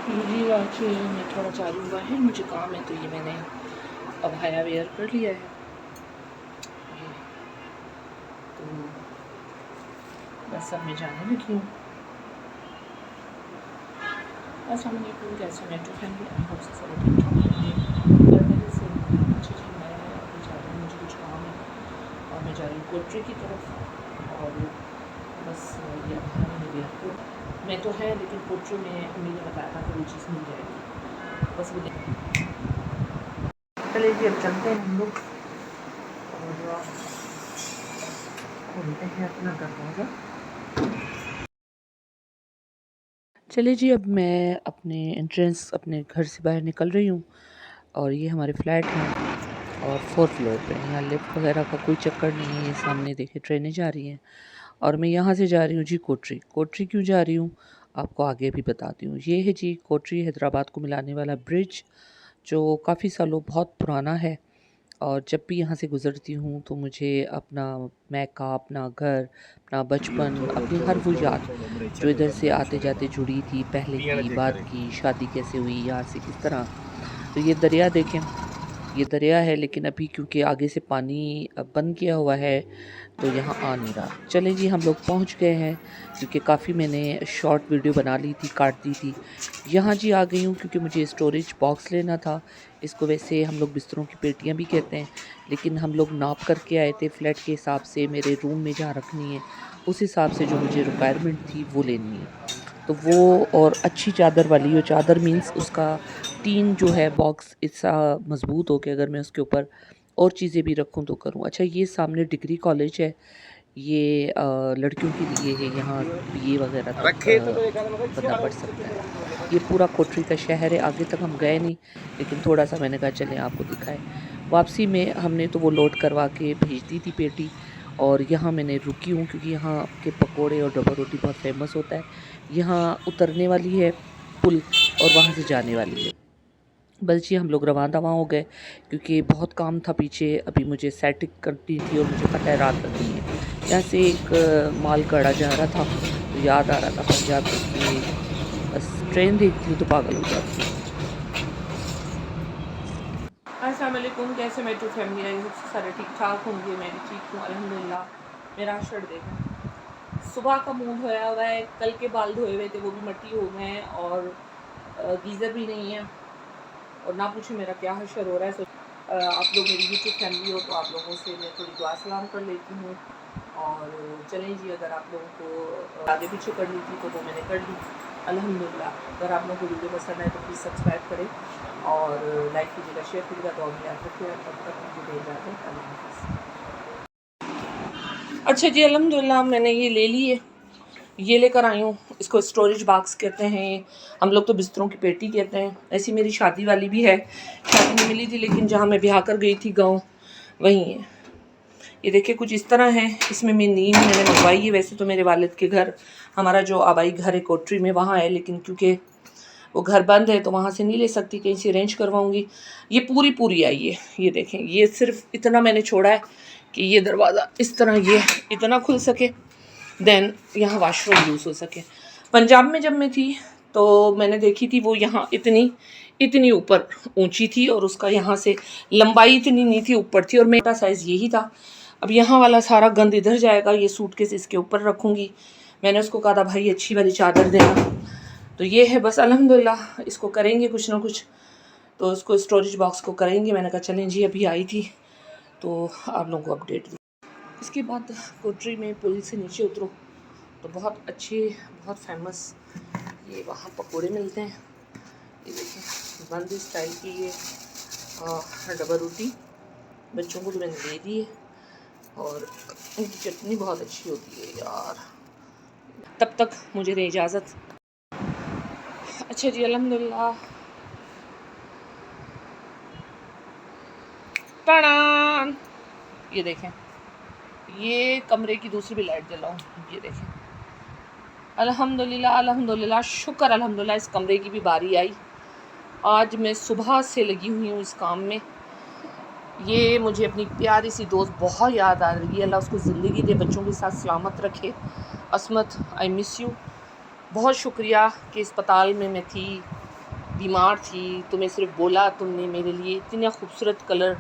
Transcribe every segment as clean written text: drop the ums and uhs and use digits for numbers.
जी आज मैं थोड़ा चालू हुआ है, मुझे काम है तो ये मैंने अब हाया वेयर कर लिया है। ये तो बस अब मैं जाने लगी हूँ। अस्सलाम वालेकुम, कैसे हैं मेट्रो फैमिली? आई होप से सब ठीक ठाक होंगे और मेरे से अच्छा जी। मैं अभी जा रही हूँ, मुझे कुछ काम है और मैं जा रही हूँ कोटरी की तरफ। और बस ये अब है मैंने वेयर को मैं तो है, लेकिन कोटरी में अम्मी ने बताया था कि वो चीज़ मिल जाएगी, बस वो चलिए जी अब चलते हैं हम लोग और खोलते हैं अपना दरवाज़ा। चलिए जी अब मैं अपने एंट्रेंस अपने घर से बाहर निकल रही हूँ और ये हमारे फ्लैट हैं और 4th फ्लोर पे हैं। यहाँ लिफ्ट वगैरह का कोई चक्कर नहीं है। ये सामने देखिए ट्रेनें जा रही हैं और मैं यहाँ से जा रही हूँ जी कोटरी। कोटरी क्यों जा रही हूँ आपको आगे भी बताती हूँ। ये है जी कोटरी हैदराबाद को मिलाने वाला ब्रिज, जो काफ़ी सालों बहुत पुराना है और जब भी यहाँ से गुज़रती हूँ तो मुझे अपना मैका, अपना घर, अपना बचपन, अपनी हर वो याद जो इधर से आते-जाते जुड़ी थी, पहले की, बाद की, शादी कैसे हुई, यहाँ से किस तरह। तो ये दरिया देखें, ये दरिया है लेकिन अभी क्योंकि आगे से पानी बंद किया हुआ है तो यहाँ आ नहीं रहा। चलें जी हम लोग पहुँच गए हैं क्योंकि काफ़ी मैंने शॉर्ट वीडियो बना ली थी, काट दी थी। यहाँ जी आ गई हूँ क्योंकि मुझे स्टोरेज बॉक्स लेना था। इसको वैसे हम लोग बिस्तरों की पेटियाँ भी कहते हैं, लेकिन हम लोग नाप करके आए थे फ्लैट के हिसाब से, मेरे रूम में जहाँ रखनी है उस हिसाब से जो मुझे रिक्वायरमेंट थी वो लेनी है। तो वो और अच्छी चादर वाली, वो चादर मीन्स उसका टीन जो है बॉक्स इतना मज़बूत हो के अगर मैं उसके ऊपर और चीज़ें भी रखूँ तो करूँ। अच्छा ये सामने डिग्री कॉलेज है, ये लड़कियों के लिए है, यहाँ बीए वगैरह तक बंदा पढ़ सकता है। ये पूरा कोटरी का शहर है, आगे तक हम गए नहीं लेकिन थोड़ा-सा मैंने कहा चलें आपको दिखाएँ। वापसी में हमने तो वो लोड करवा के भेज दी थी पेटी और यहाँ मैंने रुकी हूँ क्योंकि यहाँ के पकोड़े और डबल रोटी बहुत फ़ेमस होता है। यहाँ उतरने वाली है पुल और वहाँ से जाने वाली है। बस जी हम लोग रवाना हो गए क्योंकि बहुत काम था पीछे, अभी मुझे सेटिंग करनी थी और मुझे पता है रात लगनी है। यहाँ से एक माल गाड़ा जा रहा था तो याद आ रहा था पंजाब की, बस ट्रेन देखती हूँ तो पागल हो जाती हूँ। अस्सलाम वालेकुम, कैसे मेट्रो फैमिली? आई होप सारे ठीक ठाक होंगे। मैं भी ठीक हूँ अल्हम्दुलिल्लाह। मेरा शर्ट देखें, सुबह का मुंह धोया हुआ है, कल के बाल धोए हुए थे वो भी मट्टी हो गए हैं और गीज़र भी नहीं है और ना पूछे मेरा क्या हशर हो रहा है। आप लोग मेरी यूट्यूब फैमिली हो तो आप लोगों से मैं थोड़ी दुआ सलाम कर लेती हूँ। और चलें जी अगर आप लोगों को आगे पीछे करनी थी तो वो मैंने कर ली अल्हम्दुलिल्लाह। अगर आप लोगों को वीडियो पसंद आए तो प्लीज़ सब्सक्राइब करें और लाइक कीजिएगा, शेयर कीजिएगा, तो अब याद रखिएगा। तब तक मुझे दे जाते हैं, अल्लाह हाफ़िज़। अच्छा जी अल्हम्दुलिल्लाह मैंने ये ले ली है, ये लेकर आई हूँ। इसको स्टोरेज बॉक्स कहते हैं, हम लोग तो बिस्तरों की पेटी कहते हैं। ऐसी मेरी शादी वाली भी है, शादी में मिली थी लेकिन जहाँ मैं ब्याह कर गई थी गाँव वहीं है। ये देखिए कुछ इस तरह है, इसमें मैं नीम मैंने मंगवाई है। वैसे तो मेरे वालिद के घर, हमारा जो आबाई घर है कोटरी में वहाँ है, लेकिन क्योंकि वो घर बंद है तो वहाँ से नहीं ले सकती, कहीं से अरेंज करवाऊँगी। ये पूरी आई है, ये देखें। ये सिर्फ इतना मैंने छोड़ा है कि ये दरवाज़ा इस तरह ये इतना खुल सके, देन यहाँ वाशरूम यूज़ हो सके। पंजाब में जब मैं थी तो मैंने देखी थी वो यहाँ इतनी ऊपर ऊंची थी और उसका यहाँ से लंबाई इतनी नहीं थी, ऊपर थी और मेरा साइज़ यही था। अब यहाँ वाला सारा गंद इधर जाएगा, ये सूटकेस इसके ऊपर रखूँगी। मैंने उसको कहा था भाई अच्छी वाली चादर देना, तो ये है। बस अल्हम्दुलिल्लाह इसको करेंगे कुछ ना कुछ, तो उसको स्टोरेज बॉक्स को करेंगे। मैंने कहा चलें जी अभी आई थी तो आप लोगों को अपडेट दी। इसके बाद कोटरी में पुल से नीचे उतरो तो बहुत अच्छे, बहुत फेमस ये वहाँ पकोड़े मिलते हैं। ये देखिए बंदी स्टाइल की ये डबल रोटी बच्चों को तो मैंने दे दी है और इनकी चटनी बहुत अच्छी होती है यार। तब तक मुझे दे इजाज़त। अच्छा जी अल्हम्दुलिल्लाह। टाडान, ये देखें, ये कमरे की दूसरी भी लाइट जलाऊं, ये देखें। अल्हम्दुलिल्लाह शुक्र अल्हम्दुलिल्लाह इस कमरे की भी बारी आई। आज मैं सुबह से लगी हुई हूँ इस काम में। ये मुझे अपनी प्यारी सी दोस्त बहुत याद आ रही है, अल्लाह उसको ज़िंदगी दे, बच्चों के साथ सलामत रखे। असमत आई मिस यू। बहुत शुक्रिया कि अस्पताल में मैं थी बीमार थी तो मैं सिर्फ बोला तुमने मेरे लिए इतना खूबसूरत कलर।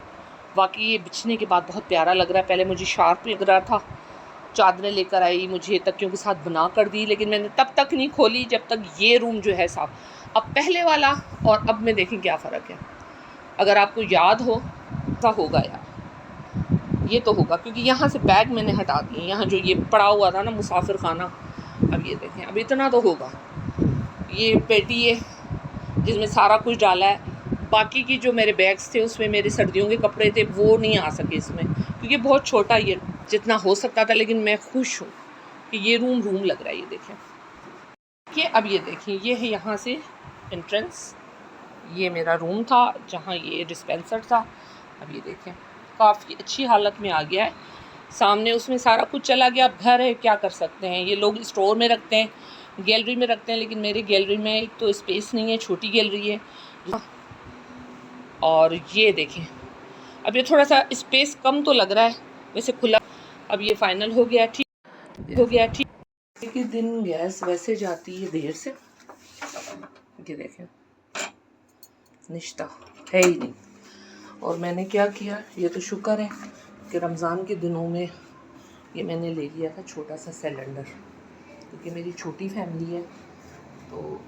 वाकई ये बिछने के बाद बहुत प्यारा लग रहा है। पहले मुझे शार्प लग रहा था, चादरें लेकर आई, मुझे तकियों के साथ बना कर दी, लेकिन मैंने तब तक नहीं खोली जब तक ये रूम जो है साफ। अब पहले वाला और अब में देखें क्या फ़र्क है। अगर आपको याद हो तो होगा यार, ये तो होगा, क्योंकि यहाँ से बैग मैंने हटा दिए। यहाँ जो ये पड़ा हुआ था ना मुसाफिर खाना, अब ये देखें, अब इतना तो होगा। ये पेटी है जिसमें सारा कुछ डाला है। बाकी की जो मेरे बैग्स थे उसमें मेरे सर्दियों के कपड़े थे, वो नहीं आ सके इसमें, क्योंकि बहुत छोटा ये जितना हो सकता था। लेकिन मैं खुश हूँ कि ये रूम लग रहा है। ये देखें कि अब ये देखें, ये है यहाँ से एंट्रेंस। ये मेरा रूम था जहाँ ये डिस्पेंसर था। अब ये देखें काफ़ी अच्छी हालत में आ गया है। सामने उसमें सारा कुछ चला गया। अब घर है, क्या कर सकते हैं। ये लोग स्टोर में रखते हैं, गैलरी में रखते हैं, लेकिन मेरी गैलरी में एक तो स्पेस नहीं है, छोटी गैलरी है। और ये देखें, अब ये थोड़ा सा स्पेस कम तो लग रहा है, वैसे खुला। अब ये फाइनल हो गया, ठीक हो गया, ठीक। एक दिन गैस वैसे जाती है देर से, ये देखें निश्ता है ही नहीं। और मैंने क्या किया, ये तो शुक्र है कि रमज़ान के दिनों में ये मैंने ले लिया था छोटा सा सिलेंडर, क्योंकि मेरी छोटी फैमिली है। तो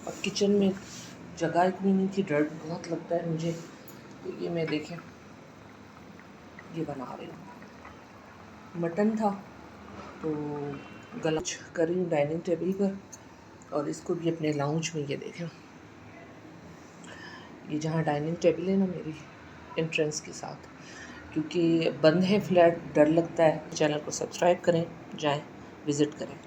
और किचन में जगह इतनी नहीं थी, डर बहुत लगता है मुझे। तो ये मैं देखें, ये बना रही हूँ। मटन था तो गलाच कर रही हूँ डाइनिंग टेबल पर, और इसको भी अपने लाउंज में। ये देखें, ये जहाँ डाइनिंग टेबल है ना मेरी एंट्रेंस के साथ, क्योंकि बंद है फ्लैट, डर लगता है। चैनल को सब्सक्राइब करें, जाएं विज़िट करें।